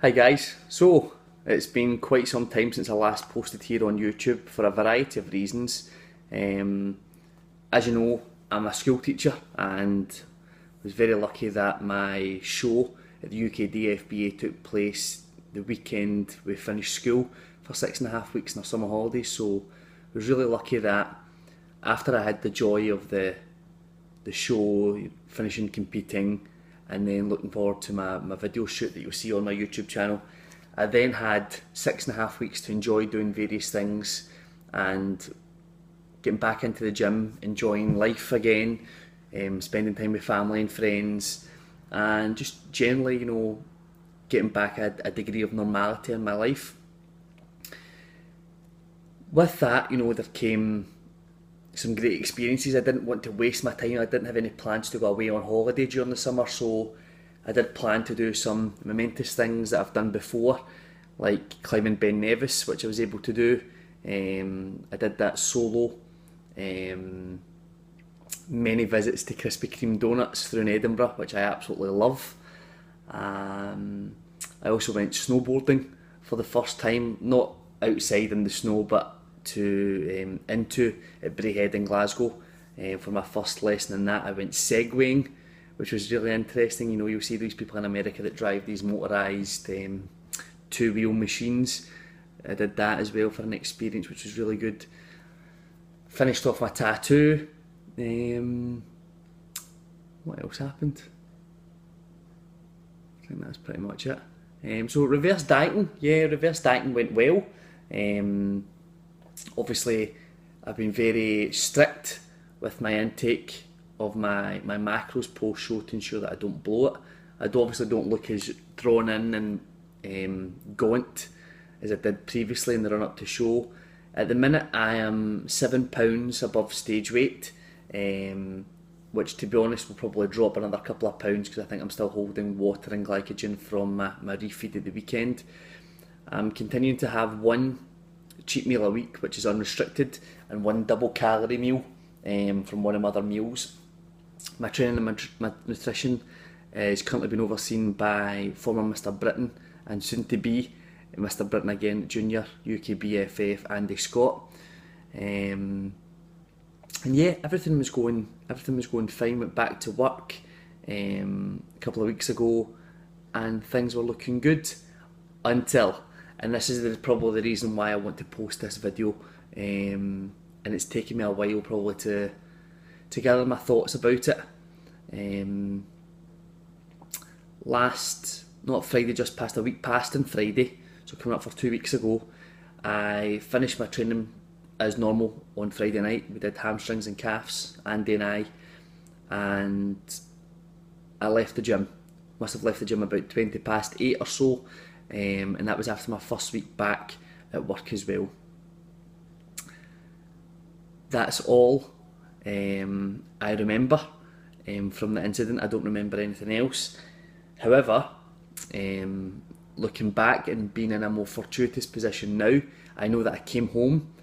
Hi guys, so it's been quite some time since I last posted here on YouTube for a variety of reasons. As you know, I'm a school teacher and was very lucky that my show at the UK DFBA took place the weekend we finished school for 6.5 weeks in our summer holidays. So I was really lucky that after I had the joy of the show, finishing competing, and then looking forward to my video shoot that you'll see on my YouTube channel. I then had 6.5 weeks to enjoy doing various things and getting back into the gym, enjoying life again, spending time with family and friends, and just generally, getting back a degree of normality in my life. With that, there came some great experiences. I didn't want to waste my time. I didn't have any plans to go away on holiday during the summer, so I did plan to do some momentous things that I've done before, like climbing Ben Nevis, which I was able to do. I did that solo. Many visits to Krispy Kreme donuts through in Edinburgh, which I absolutely love. I also went snowboarding for the first time, not outside in the snow, but into at Braehead in Glasgow for my first lesson in that. I went segwaying, which was really interesting. You'll see these people in America that drive these motorised two-wheel machines. I did that as well for an experience which was really good. Finished off my tattoo. What else happened? I think that's pretty much it. So reverse dieting, reverse dieting went well. Obviously, I've been very strict with my intake of my macros post-show to ensure that I don't blow it. I obviously don't look as drawn in and gaunt as I did previously in the run-up to show. At the minute, I am 7 pounds above stage weight, which, to be honest, will probably drop another couple of pounds because I think I'm still holding water and glycogen from my refeed at the weekend. I'm continuing to have one cheat meal a week, which is unrestricted, and one double calorie meal from one of my other meals. My training and my nutrition is currently being overseen by former Mr Britain and soon to be Mr Britain again, Junior UK BFF Andy Scott. And yeah, everything was going fine. Went back to work a couple of weeks ago, and things were looking good until, and this is probably the reason why I want to post this video, and it's taken me a while probably to gather my thoughts about it. Not Friday, just past a week past on Friday, so coming up for 2 weeks ago, I finished my training as normal on Friday night. We did hamstrings and calves, Andy and I, and I left the gym. Must have left the gym about 20 past 8 or so, and that was after my first week back at work as well. That's all I remember from the incident. I don't remember anything else. However, looking back and being in a more fortuitous position now, I know that I came home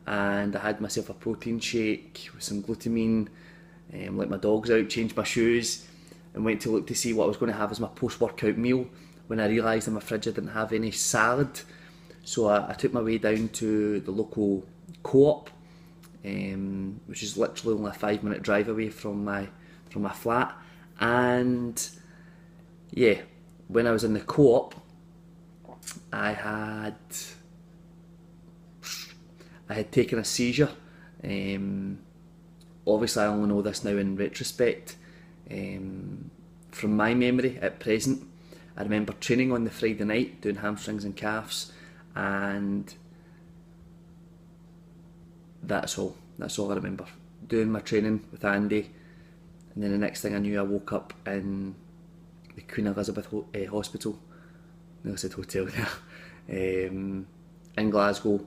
and I had myself a protein shake with some glutamine, let my dogs out, changed my shoes, and went to look to see what I was going to have as my post-workout meal, when I realised in my fridge I didn't have any salad. So I took my way down to the local co-op, which is literally only a 5-minute drive away from my flat. And yeah, when I was in the co-op, I had taken a seizure. Obviously I only know this now in retrospect. From my memory at present, I remember training on the Friday night, doing hamstrings and calves, and that's all I remember. Doing my training with Andy, and then the next thing I knew, I woke up in the Queen Elizabeth Hospital, no, I said hotel there, in Glasgow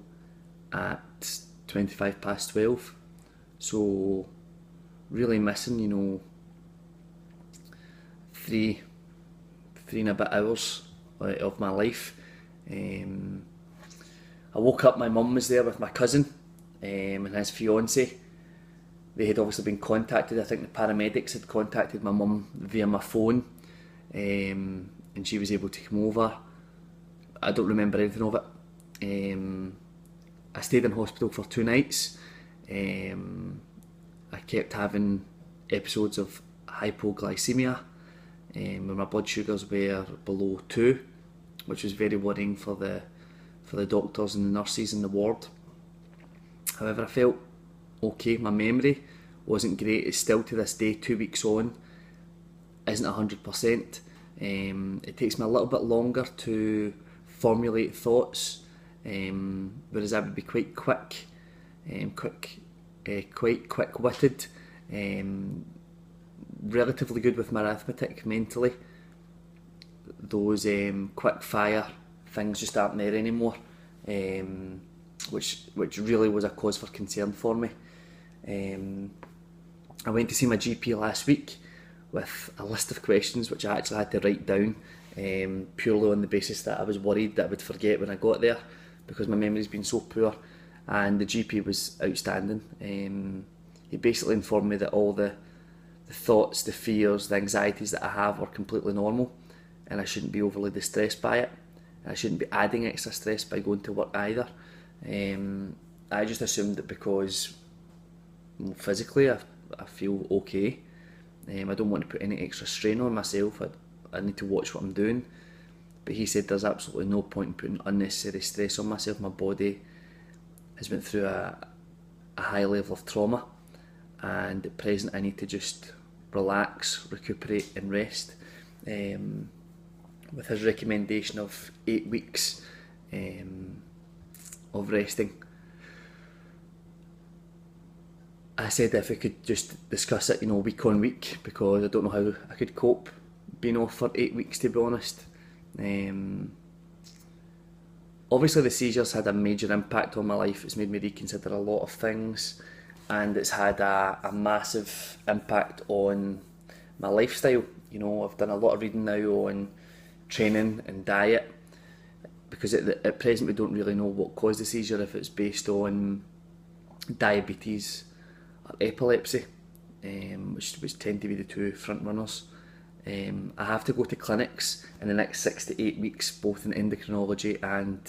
at 25 past 12. So really missing, three and a bit hours of my life. I woke up, my mum was there with my cousin and his fiance. They had obviously been contacted. I think the paramedics had contacted my mum via my phone, and she was able to come over, I don't remember anything of it. I stayed in hospital for 2 nights. I kept having episodes of hypoglycemia when my blood sugars were below 2, which was very worrying for the doctors and the nurses in the ward. However, I felt okay. My memory wasn't great. It's still to this day, 2 weeks on, isn't 100%. It takes me a little bit longer to formulate thoughts, whereas I would be quite quick-witted, relatively good with my arithmetic mentally. Those quick fire things just aren't there anymore, which really was a cause for concern for me. I went to see my GP last week with a list of questions which I actually had to write down, purely on the basis that I was worried that I would forget when I got there, because my memory's been so poor. And the GP was outstanding. He basically informed me that all the thoughts, the fears, the anxieties that I have are completely normal, and I shouldn't be overly distressed by it. I shouldn't be adding extra stress by going to work either. I just assumed that because physically I feel okay, I don't want to put any extra strain on myself. I need to watch what I'm doing. But he said there's absolutely no point in putting unnecessary stress on myself. My body has went through a high level of trauma, and at present I need to just relax, recuperate and rest. With his recommendation of 8 weeks of resting, I said if we could just discuss it, week on week, because I don't know how I could cope being off for 8 weeks, to be honest. Obviously the seizures had a major impact on my life. It's made me reconsider a lot of things, and it's had a massive impact on my lifestyle. I've done a lot of reading now on training and diet, because at present we don't really know what caused the seizure, if it's based on diabetes or epilepsy, which tend to be the two front runners. I have to go to clinics in the next 6 to 8 weeks, both in endocrinology and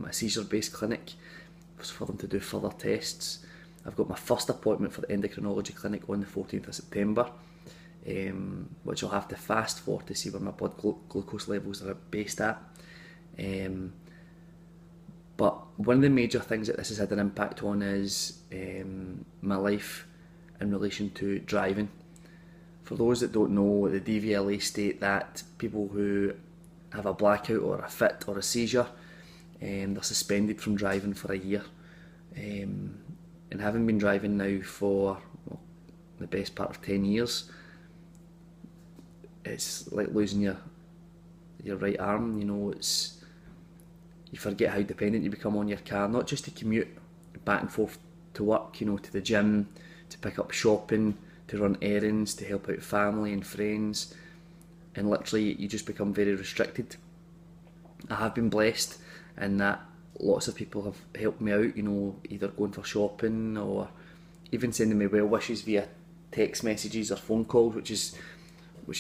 a seizure-based clinic, for them to do further tests. I've got my first appointment for the endocrinology clinic on the 14th of September, which I'll have to fast for to see where my blood glucose levels are based at. But one of the major things that this has had an impact on is my life in relation to driving. For those that don't know, the DVLA state that people who have a blackout or a fit or a seizure, they're suspended from driving for a year. And having been driving now for the best part of 10 years, it's like losing your right arm. You forget how dependent you become on your car, not just to commute back and forth to work, to the gym, to pick up shopping, to run errands, to help out family and friends, and literally you just become very restricted. I have been blessed in that lots of people have helped me out, either going for shopping or even sending me well wishes via text messages or phone calls, which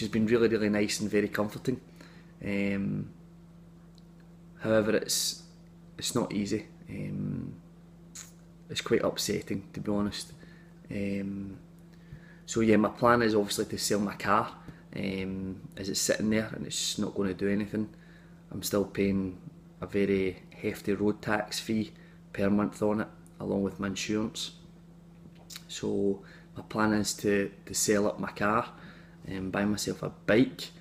has been really, really nice and very comforting. However, it's not easy. It's quite upsetting, to be honest. So yeah, my plan is obviously to sell my car, as it's sitting there and it's not going to do anything. I'm still paying a very hefty road tax fee per month on it, along with my insurance. So my plan is to sell up my car and buy myself a bike,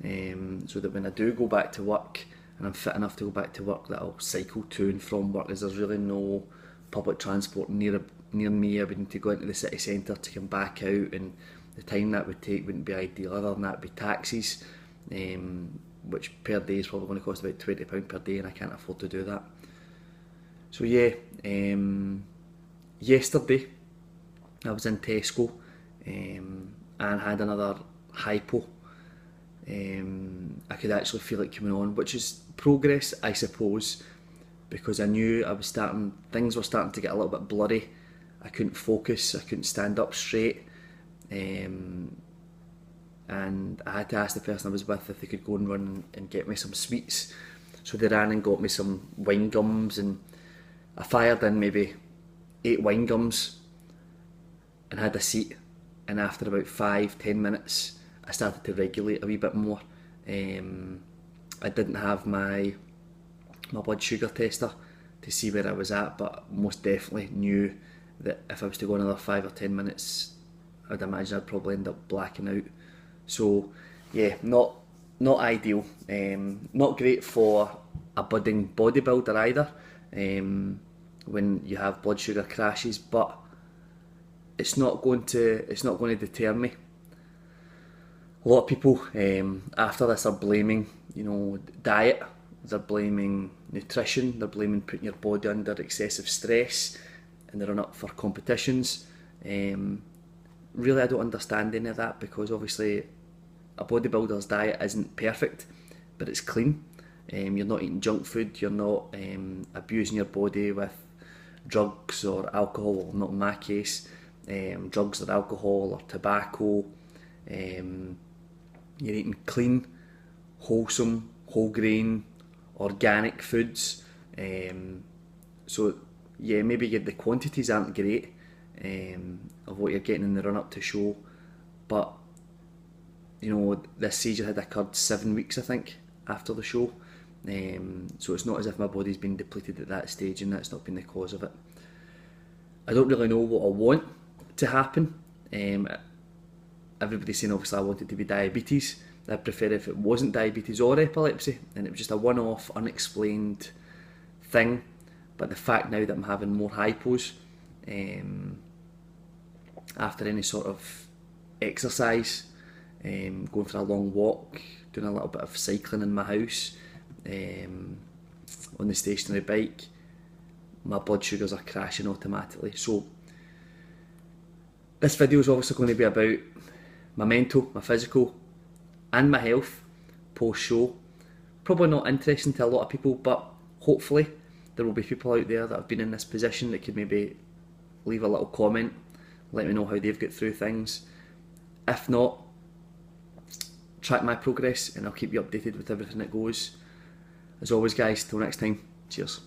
so that when I do go back to work and I'm fit enough to go back to work, that I'll cycle to and from work, as there's really no public transport near me. I would need to go into the city centre to come back out, and the time that would take wouldn't be ideal. Other than that, would be taxis, which per day is probably going to cost about £20 per day, and I can't afford to do that. So yeah, yesterday I was in Tesco and had another hypo. I could actually feel it coming on, which is progress, I suppose, because I knew things were starting to get a little bit blurry. I couldn't focus, I couldn't stand up straight, and I had to ask the person I was with if they could go and run and get me some sweets, So they ran and got me some wine gums, and I fired in maybe 8 wine gums and had a seat, and after about 5-10 minutes I started to regulate a wee bit more. I didn't have my blood sugar tester to see where I was at, but most definitely knew that if I was to go another 5 or 10 minutes, I'd imagine I'd probably end up blacking out. So yeah, not ideal. Not great for a budding bodybuilder either, when you have blood sugar crashes, but it's not going to deter me. A lot of people after this are blaming, diet, they're blaming nutrition, they're blaming putting your body under excessive stress and they're up for competitions. Really, I don't understand any of that, because obviously a bodybuilder's diet isn't perfect, but it's clean. You're not eating junk food, you're not abusing your body with drugs or alcohol, well, not in my case, drugs or alcohol or tobacco. You're eating clean, wholesome, whole grain, organic foods. So yeah, maybe the quantities aren't great of what you're getting in the run up to show, but this seizure had occurred 7 weeks, I think, after the show. So it's not as if my body's been depleted at that stage, and that's not been the cause of it. I don't really know what I want to happen. Everybody's saying obviously I want it to be diabetes. I'd prefer if it wasn't diabetes or epilepsy and it was just a one-off, unexplained thing. But the fact now that I'm having more hypos after any sort of exercise, going for a long walk, doing a little bit of cycling in my house, on the stationary bike, my blood sugars are crashing automatically. So this video is obviously going to be about my mental, my physical and my health post-show. Probably not interesting to a lot of people, but hopefully there will be people out there that have been in this position that could maybe leave a little comment, let me know how they've got through things. If not, track my progress and I'll keep you updated with everything that goes. As always guys, till next time, cheers.